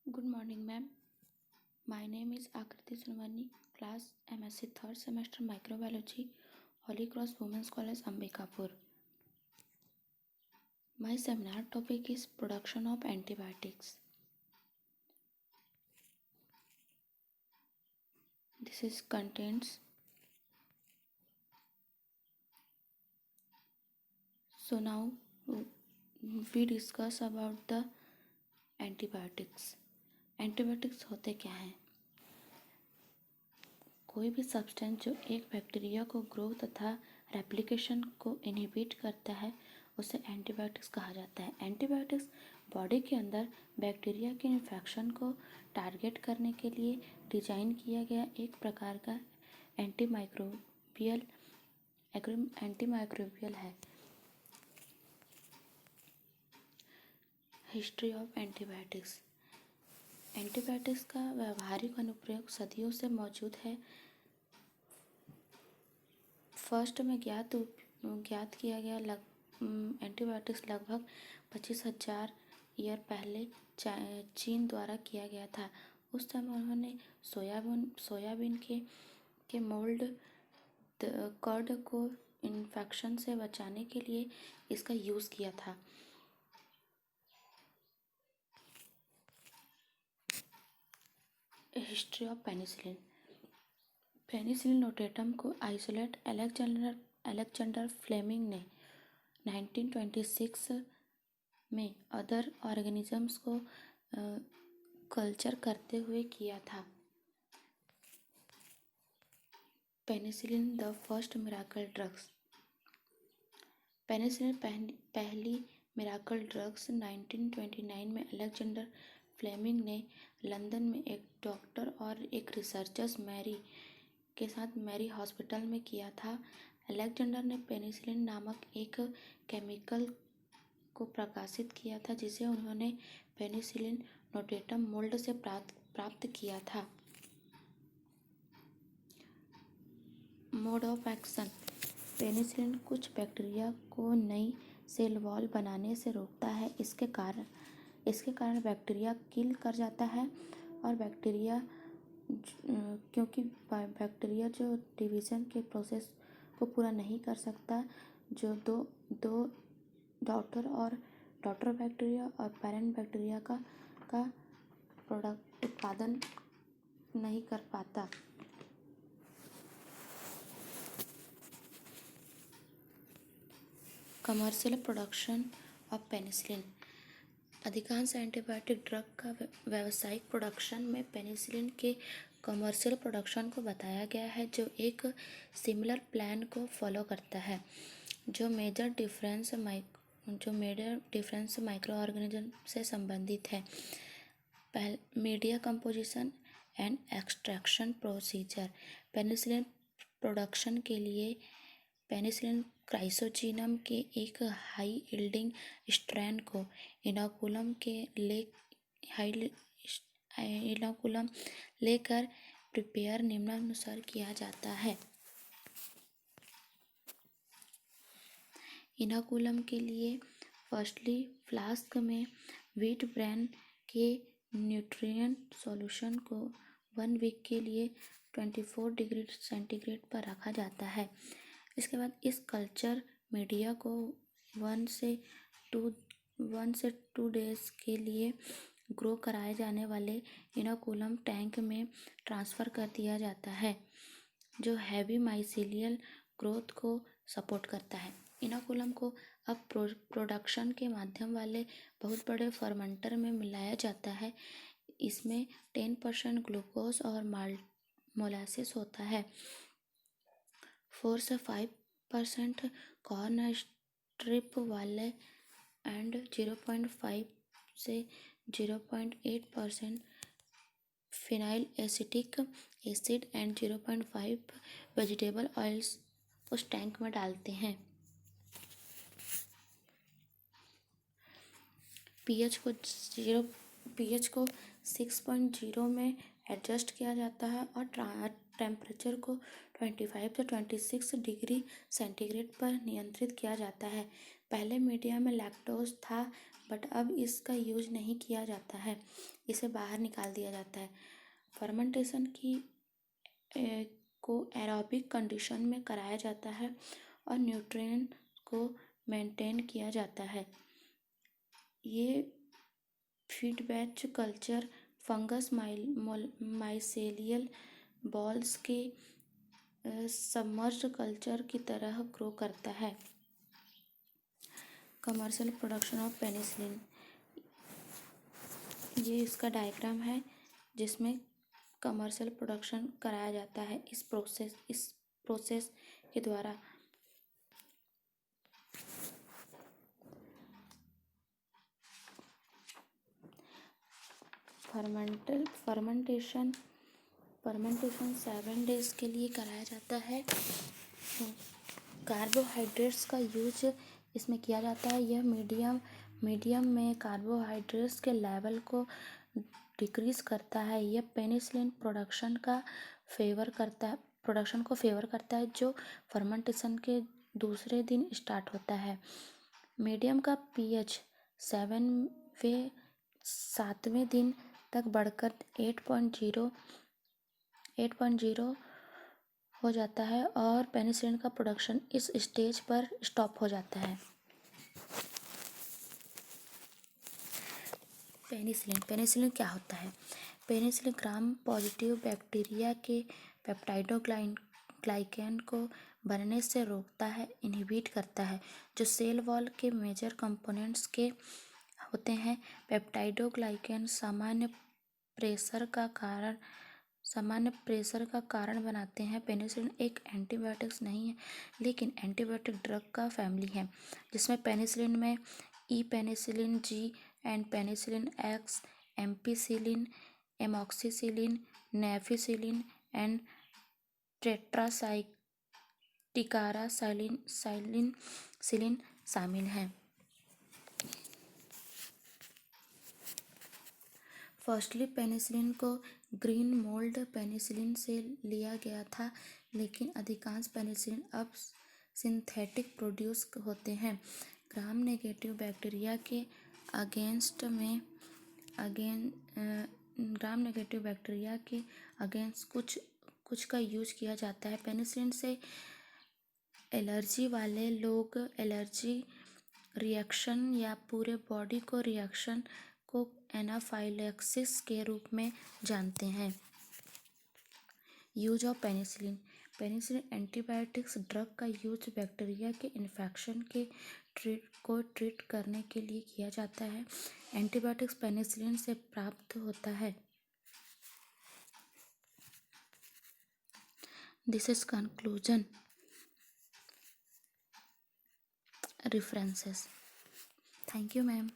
Good morning, ma'am. My name is Akriti Sunwani, class MSc third semester microbiology, Holy Cross Women's College, Ambikapur. My seminar topic is production of antibiotics. This is contents. So now we discuss about the antibiotics. Antibiotics होते क्या हैं? कोई भी substance जो एक bacteria को grow तथा replication को इनहिबिट करता है उसे एंटीबायोटिक्स कहा जाता है। एंटीबायोटिक्स बॉडी के अंदर बैक्टीरिया के इन्फेक्शन को टारगेट करने के लिए डिजाइन किया गया एक प्रकार का एंटीमाइक्रोबियल है। History of antibiotics. एंटीबायोटिक्स का व्यावहारिक अनुप्रयोग सदियों से मौजूद है। फर्स्ट में ज्ञात किया गया एंटीबायोटिक्स लगभग 25,000 ईयर पहले चीन द्वारा किया गया था। उस समय उन्होंने सोयाबीन के मोल्ड कर्ड को इन्फेक्शन से बचाने के लिए इसका यूज़ किया था। History of penicillin. Penicillin notatum को आइसोलेट अलेक्जेंडर फ्लेमिंग ने 1926 में अदर ऑर्गेनिजम्स को कल्चर करते हुए किया था। Penicillin the first miracle drugs. Penicillin पहली मिराकल ड्रग्स 1929 में अलेक्जेंडर फ्लेमिंग ने लंदन में एक डॉक्टर और एक रिसर्चर्स मैरी हॉस्पिटल में किया था। अलेक्जेंडर ने पेनिसिलिन नामक एक केमिकल को प्रकाशित किया था जिसे उन्होंने पेनिसिलिन नोटेटम मोल्ड से प्राप्त किया था। Mode of action. पेनिसिलिन कुछ बैक्टीरिया को नई सेल वॉल बनाने से रोकता है। इसके कारण बैक्टीरिया किल कर जाता है और क्योंकि बैक्टीरिया जो डिवीज़न के प्रोसेस को पूरा नहीं कर सकता, जो दो डॉटर बैक्टीरिया और पेरेंट बैक्टीरिया का प्रोडक्ट उत्पादन नहीं कर पाता। Commercial production of penicillin. अधिकांश एंटीबायोटिक ड्रग का व्यावसायिक प्रोडक्शन में पेनिसिलिन के कमर्शियल प्रोडक्शन को बताया गया है, जो एक सिमिलर प्लान को फॉलो करता है। जो मेजर डिफरेंस माइक्रो ऑर्गेनिज्म से संबंधित है। Media composition and extraction procedure. Penicillin production के लिए पेनिसिलिन क्राइसोजीनम के एक हाई यील्डिंग स्ट्रैंड को इनोकुलम लेकर प्रिपेयर निम्नानुसार किया जाता है। इनोकुलम के लिए फर्स्टली फ्लास्क में व्हीट ब्रेन के न्यूट्रिएंट सॉल्यूशन को 1 वीक के लिए 24 डिग्री सेंटीग्रेड पर रखा जाता है। इसके बाद इस कल्चर मीडिया को 1 से 2 डेज के लिए ग्रो कराए जाने वाले इनोकुलम टैंक में ट्रांसफ़र कर दिया जाता है, जो हैवी माइसीलियल ग्रोथ को सपोर्ट करता है। इनोकुलम को अब प्रोडक्शन के माध्यम वाले बहुत बड़े फर्मेंटर में मिलाया जाता है। इसमें 10% ग्लूकोज और मोलासिस होता है। 4 से 5% कॉर्न स्ट्रिप वाले एंड 0.5 से 0.8% phenyl acetic acid and 0.5 vegetable oils उस टैंक में डालते हैं। पीएच को 6.0 में एडजस्ट किया जाता है और टेम्परेचर को 25 से 26 डिग्री सेंटीग्रेड पर नियंत्रित किया जाता है। पहले मीडिया में लैक्टोज था, बट अब इसका यूज नहीं किया जाता है, इसे बाहर निकाल दिया जाता है। फर्मेंटेशन को एरोबिक कंडीशन में कराया जाता है और न्यूट्रिएंट को मेंटेन किया जाता है। ये feed batch culture fungus mycelial balls के सबमर्ज्ड कल्चर की तरह ग्रो करता है। कमर्शियल प्रोडक्शन ऑफ पेनिसिलिन, ये इसका डायग्राम है जिसमें कमर्शियल प्रोडक्शन कराया जाता है इस प्रोसेस के द्वारा। फर्मेंटेशन 7 डेज के लिए कराया जाता है। कार्बोहाइड्रेट्स का यूज इसमें किया जाता है। यह मीडियम में कार्बोहाइड्रेट्स के लेवल को डिक्रीज करता है। यह पेनिसिलिन प्रोडक्शन को फेवर करता है जो फर्मेंटेशन के दूसरे दिन स्टार्ट होता है। मीडियम का पीएच 7वें दिन तक बढ़कर 8.0 हो जाता है और पेनिसिलिन का प्रोडक्शन इस स्टेज पर स्टॉप हो जाता है। पेनिसिलिन क्या होता है? पेनिसिलिन ग्राम पॉजिटिव बैक्टीरिया के पेप्टाइडोग्लाइकैन को बनने से रोकता है, इनहिबिट करता है, जो सेल वॉल के मेजर कंपोनेंट्स के होते हैं। पेप्टाइडोग्लाइकैन सामान्य प्रेशर का कारण बनाते हैं। पेनिसिलिन एक एंटीबायोटिक्स नहीं है, लेकिन एंटीबायोटिक ड्रग का फैमिली है, जिसमें पेनिसिलिन में penicillin G and penicillin x, ampicillin, amoxicillin, नेफिसिलिन and tetracycline शामिल हैं। फर्स्टली पेनिसिलिन को ग्रीन मोल्ड पेनिसिलिन से लिया गया था, लेकिन अधिकांश पेनिसिलिन अब सिंथेटिक प्रोड्यूस होते हैं। ग्राम नेगेटिव बैक्टीरिया के अगेंस्ट कुछ का यूज किया जाता है। पेनिसिलिन से एलर्जी वाले लोग एलर्जी रिएक्शन या पूरे बॉडी को रिएक्शन को एनाफाइलैक्सिस के रूप में जानते हैं। Use of penicillin antibiotics drug का यूज बैक्टीरिया के इन्फेक्शन को ट्रीट करने के लिए किया जाता है। एंटीबायोटिक्स पेनिसिलिन से प्राप्त होता है। This is conclusion. References. Thank you ma'am.